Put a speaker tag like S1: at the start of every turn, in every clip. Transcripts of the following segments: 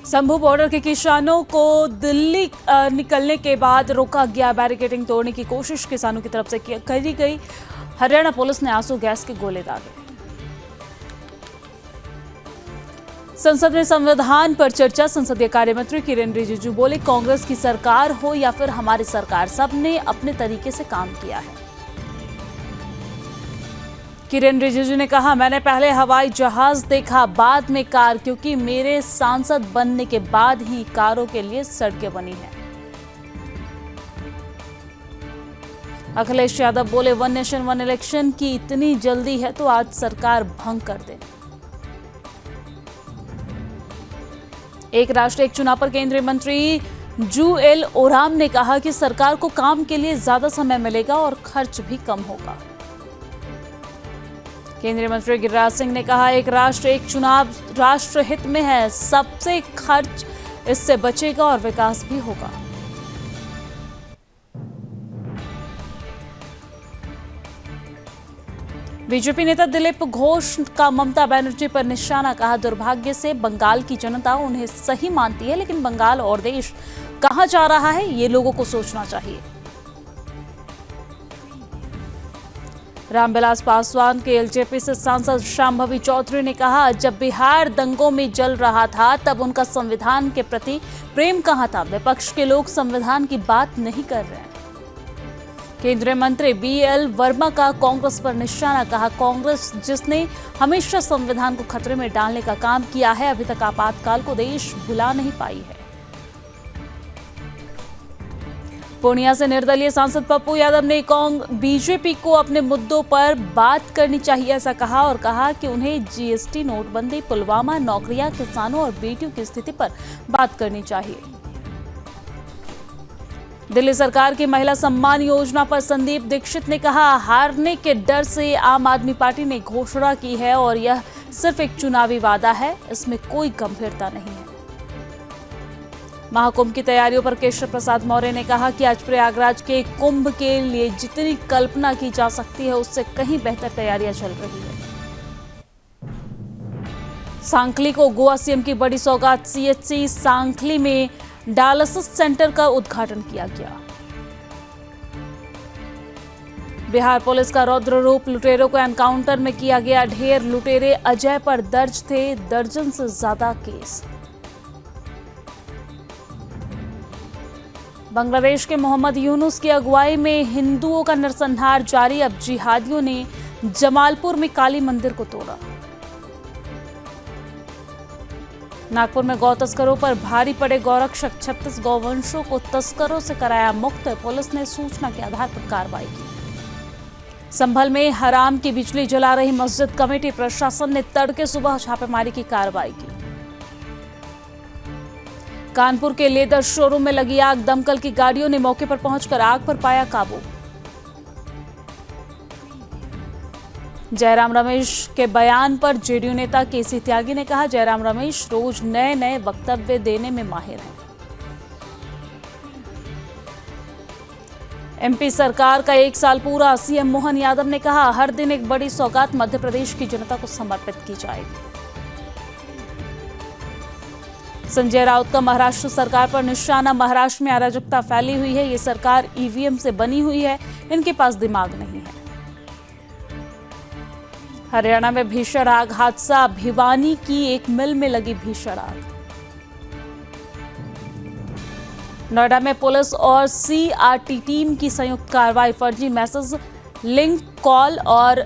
S1: Shambhu border के किसानों को दिल्ली निकलने के बाद रोका गया। बैरिकेडिंग तोड़ने की कोशिश किसानों की तरफ से करी गई। हरियाणा पुलिस ने आंसू गैस के गोले दागे। संसद में संविधान पर चर्चा। संसदीय कार्य मंत्री किरेन रिजिजू बोले, कांग्रेस की सरकार हो या फिर हमारी सरकार, सबने अपने तरीके से काम किया है। किरेन रिजिजू ने कहा, मैंने पहले हवाई जहाज देखा, बाद में कार, क्योंकि मेरे सांसद बनने के बाद ही कारों के लिए सड़कें बनी हैं। अखिलेश यादव बोले, वन नेशन वन इलेक्शन की इतनी जल्दी है तो आज सरकार भंग कर दे। एक राष्ट्र एक चुनाव पर केंद्रीय मंत्री जुएल ओराम ने कहा कि सरकार को काम के लिए ज्यादा समय मिलेगा और खर्च भी कम होगा। केंद्रीय मंत्री गिरिराज सिंह ने कहा, एक राष्ट्र एक चुनाव राष्ट्र हित में है, सबसे खर्च इससे बचेगा और विकास भी होगा। बीजेपी नेता दिलीप घोष का ममता बनर्जी पर निशाना। कहा, दुर्भाग्य से बंगाल की जनता उन्हें सही मानती है, लेकिन बंगाल और देश कहां जा रहा है ये लोगों को सोचना चाहिए। रामविलास पासवान के एलजेपी से सांसद शांभवी चौधरी ने कहा, जब बिहार दंगों में जल रहा था तब उनका संविधान के प्रति प्रेम कहां था। विपक्ष के लोग संविधान की बात नहीं कर रहे हैं। केंद्रीय मंत्री बीएल वर्मा का कांग्रेस पर निशाना। कहा, कांग्रेस जिसने हमेशा संविधान को खतरे में डालने का काम किया है, अभी तक आपातकाल को देश भुला नहीं पाई है। पूर्णिया से निर्दलीय सांसद पप्पू यादव ने बीजेपी को अपने मुद्दों पर बात करनी चाहिए ऐसा कहा और कहा कि उन्हें जीएसटी, नोटबंदी, पुलवामा, नौकरियां, किसानों और बेटियों की स्थिति पर बात करनी चाहिए। दिल्ली सरकार की महिला सम्मान योजना पर संदीप दीक्षित ने कहा, हारने के डर से आम आदमी पार्टी ने घोषणा की है और यह सिर्फ एक चुनावी वादा है, इसमें कोई गंभीरता नहीं है। महाकुंभ की तैयारियों पर केशव प्रसाद मौर्य ने कहा कि आज प्रयागराज के कुंभ के लिए जितनी कल्पना की जा सकती है उससे कहीं बेहतर तैयारियां चल रही है। सांखली को गोवा सीएम की बड़ी सौगात। सीएचसी सांखली में डायलिसिस सेंटर का उद्घाटन किया गया। बिहार पुलिस का रौद्र रूप। लुटेरों को एनकाउंटर में किया गया ढेर। लुटेरे अजय पर दर्ज थे दर्जन से ज्यादा केस। बांग्लादेश के मोहम्मद यूनुस की अगुवाई में हिंदुओं का नरसंहार जारी। अब जिहादियों ने जमालपुर में काली मंदिर को तोड़ा। नागपुर में गौ तस्करों पर भारी पड़े गौरक्षक। 36 गौवंशों को तस्करों से कराया मुक्त। पुलिस ने सूचना के आधार पर कार्रवाई की। संभल में हराम की बिजली जला रही मस्जिद कमेटी। प्रशासन ने तड़के सुबह छापेमारी की कार्रवाई की। कानपुर के लेदर शोरूम में लगी आग। दमकल की गाड़ियों ने मौके पर पहुंचकर आग पर पाया काबू। जयराम रमेश के बयान पर जेडीयू नेता केसी त्यागी ने कहा, जयराम रमेश रोज नए नए वक्तव्य देने में माहिर हैं। एमपी सरकार का 1 साल पूरा। सीएम मोहन यादव ने कहा, हर दिन एक बड़ी सौगात मध्य प्रदेश की जनता को समर्पित की जाएगी। संजय राउत का महाराष्ट्र सरकार पर निशाना। महाराष्ट्र में अराजकता फैली हुई है, ये सरकार ईवीएम से बनी हुई है, इनके पास दिमाग नहीं है। हरियाणा में भीषण आग हादसा। भिवानी की एक मिल में लगी भीषण आग। नोएडा में पुलिस और सीआरटी टीम की संयुक्त कार्रवाई। फर्जी मैसेज, लिंक, कॉल और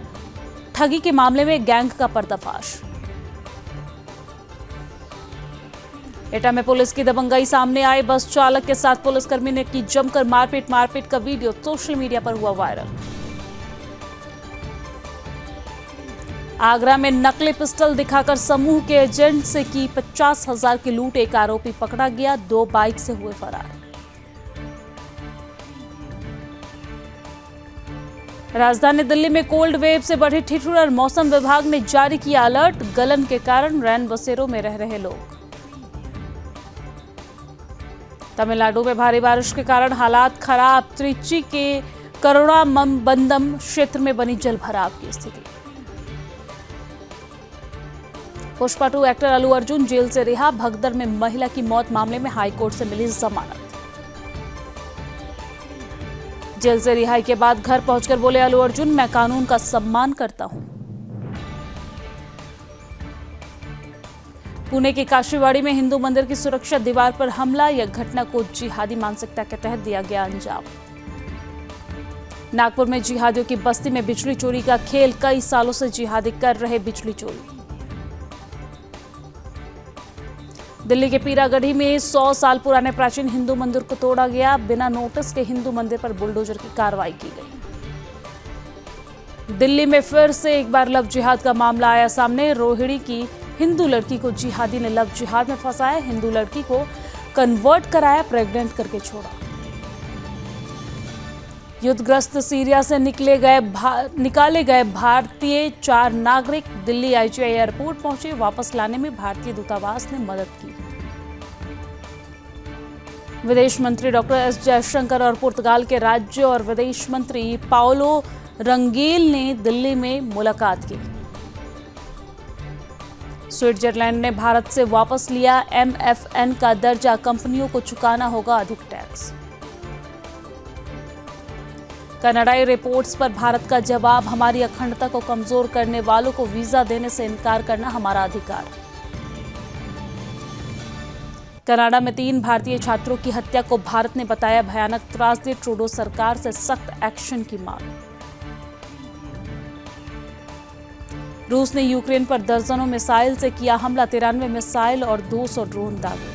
S1: ठगी के मामले में गैंग का पर्दाफाश। एटा में पुलिस की दबंगई सामने आई। बस चालक के साथ पुलिसकर्मी ने की जमकर मारपीट। मारपीट का वीडियो सोशल मीडिया पर हुआ वायरल। आगरा में नकली पिस्टल दिखाकर समूह के एजेंट से की 50,000 की लूट। एक आरोपी पकड़ा गया। 2 बाइक से हुए फरार। राजधानी दिल्ली में कोल्ड वेव से बढ़ी ठिठुरन। मौसम विभाग ने जारी किया अलर्ट। गलन के कारण रैन बसेरों में रह रहे लोग। तमिलनाडु में भारी बारिश के कारण हालात खराब। त्रिची के करुणामंबंदम क्षेत्र में बनी जलभराव की स्थिति। पुष्पा 2 एक्टर अल्लू अर्जुन जेल से रिहा, भगदड़ में महिला की मौत मामले में हाईकोर्ट से मिली जमानत। जेल से रिहाई के बाद घर पहुंचकर बोले अल्लू अर्जुन, मैं कानून का सम्मान करता हूं। पुणे के काशीवाड़ी में हिंदू मंदिर की सुरक्षा दीवार पर हमला, यह घटना को जिहादी मानसिकता के तहत दिया गया अंजाम। नागपुर में जिहादियों की बस्ती में बिजली चोरी का खेल, कई सालों से जिहादी कर रहे बिजली चोरी। दिल्ली के पीरागढ़ी में 100 साल पुराने प्राचीन हिंदू मंदिर को तोड़ा गया, बिना नोटिस के हिंदू मंदिर पर बुलडोजर की कार्रवाई की गई। दिल्ली में फिर से एक बार लव जिहाद का मामला आया सामने, रोहिणी की हिंदू लड़की को जिहादी ने लव जिहाद में फंसाया, हिंदू लड़की को कन्वर्ट कराया, प्रेग्नेंट करके छोड़ा। युद्धग्रस्त सीरिया से निकाले गए भारतीय 4 नागरिक दिल्ली आईजीआई एयरपोर्ट पहुंचे, वापस लाने में भारतीय दूतावास ने मदद की। विदेश मंत्री डॉक्टर एस जयशंकर और पुर्तगाल के राज्य और विदेश मंत्री पाओलो रंगेल ने दिल्ली में मुलाकात की। स्विट्जरलैंड ने भारत से वापस लिया MFN का दर्जा, कंपनियों को चुकाना होगा अधिक टैक्स। कनाडाई रिपोर्ट्स पर भारत का जवाब, हमारी अखंडता को कमजोर करने वालों को वीजा देने से इनकार करना हमारा अधिकार। कनाडा में 3 भारतीय छात्रों की हत्या को भारत ने बताया भयानक त्रासदी, ट्रूडो सरकार से सख्त एक्शन की मांग। रूस ने यूक्रेन पर दर्जनों मिसाइल से किया हमला, 93 मिसाइल और 200 ड्रोन दागे।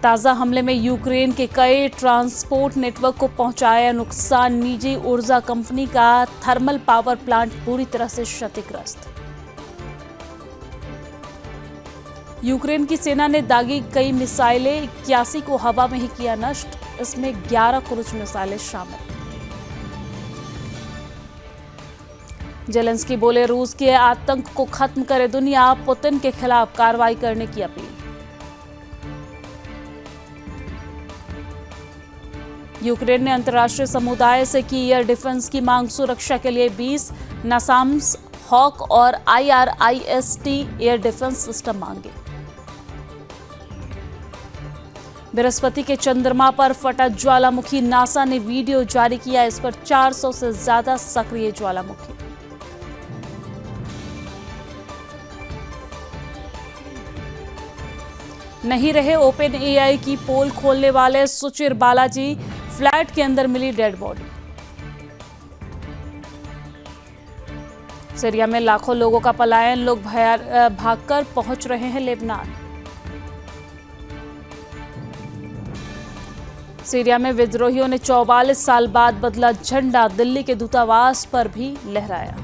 S1: ताजा हमले में यूक्रेन के कई ट्रांसपोर्ट नेटवर्क को पहुंचाया नुकसान, निजी ऊर्जा कंपनी का थर्मल पावर प्लांट पूरी तरह से क्षतिग्रस्त। यूक्रेन की सेना ने दागी कई मिसाइलें, 81 को हवा में ही किया नष्ट, इसमें 11 क्रूज मिसाइलें शामिल। जेलेंस्की बोले रूस के आतंक को खत्म करे दुनिया, पुतिन के खिलाफ कार्रवाई करने की अपील। यूक्रेन ने अंतर्राष्ट्रीय समुदाय से की एयर डिफेंस की मांग, सुरक्षा के लिए 20 नासाम्स, हॉक और IRIS-T एयर डिफेंस सिस्टम मांगे। बृहस्पति के चंद्रमा पर फटा ज्वालामुखी, नासा ने वीडियो जारी किया, इस पर 400 से ज्यादा सक्रिय ज्वालामुखी। नहीं रहे ओपन AI की पोल खोलने वाले सुचिर बालाजी, फ्लैट के अंदर मिली डेड बॉडी। सीरिया में लाखों लोगों का पलायन, लोग भागकर पहुंच रहे हैं लेबनान। सीरिया में विद्रोहियों ने 44 साल बाद बदला झंडा, दिल्ली के दूतावास पर भी लहराया।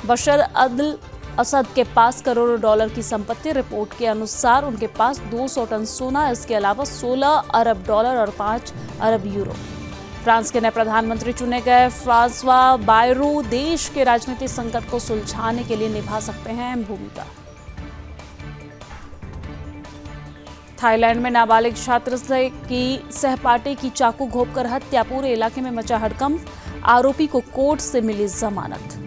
S1: बशर अल असद के पास करोड़ों डॉलर की संपत्ति, रिपोर्ट के अनुसार उनके पास 200 टन सोना, इसके अलावा 16 अरब डॉलर और 5 अरब यूरो। फ्रांस के नए प्रधानमंत्री चुने गए फ्रांसवा बायरू देश के राजनीतिक संकट को सुलझाने के लिए निभा सकते हैं अहम भूमिका। थाईलैंड में नाबालिग छात्र की सहपाठी की चाकू घोंपकर हत्या, पूरे इलाके में मचा हड़कंप, आरोपी को कोर्ट से मिली जमानत।